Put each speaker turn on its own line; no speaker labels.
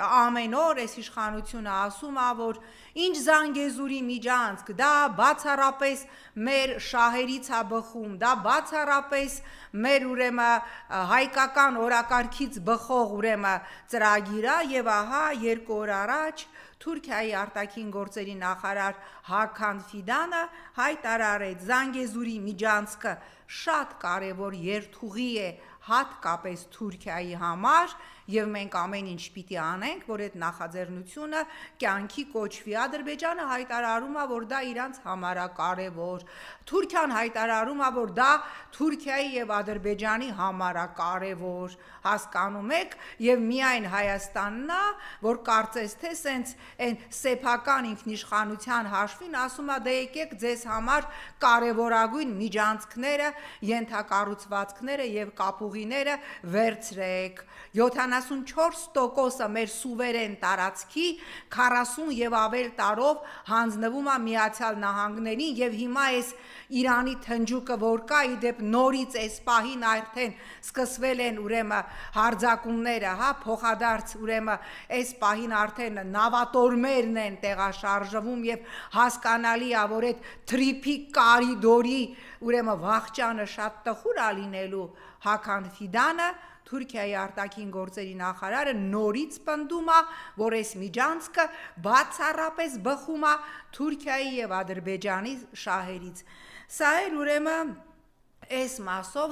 ամեն օր այս իշխանությունը ասում է, որ ինչ Զանգեզուրի միջանցք, դա բացառապես մեր շահերից է բխում, դա բացառապես մեր ուրեմն հայկական օրակարգից բխող ուրեմն ծրագիր է, եւ ահա 2 օր առաջ Թուրքիայի արտաքին գործերի նախարար Հական Ֆիդանը հայտարարեց Զանգեզուրի միջանցքը շատ կարևոր երթուղի է հատկապես Թուրքիայի համար եւ մենք ամեն ինչ պիտի անենք, որ այդ նախաձեռնությունը կյանքի կոչվի։ Ադրբեջանը հայտարարում է, որ դա իրանց համար է կարևոր։ Թուրքիան հայտարարում է, որ դա Թուրքիայի եւ Ադրբեջանի համար է կարևոր։ Հասկանում եք, եւ միայն Հայաստանն է, որ կարծես թե սենց այն սեփական ինքնիշխանության հաշվին ասում է, դե եկեք ձեզ համար կարևորագույն միջանցքները, ենթակառուցվածքները եւ կապուղիները վերցրեք։ 74% մեր սուվերեն տարածքի 40 եւ ավել տարով հանձնվում է Միացյալ Նահանգներին եւ հիմա այս Իրանի թնջուկը որ կա իդեպ նորից այս պահին արդեն սկսվել են ուրեմն հարձակումները, հա, փոխադարձ ուրեմն այս պահին արդեն նավատորմերն են տեղաշարժվում եւ հասկանալի է, որ այդ թրիփի կարիդորի ուրեմն վախճանը շատ տխուր է լինելու Հական Ֆիդանը Թուրքիայի արտաքին գործերի նախարարը նորից պնդում է, որ այս միջանցքը բացառապես բխում է Թուրքիայի եւ Ադրբեջանի շահերից։ Սա էլ ուրեմն այս մասով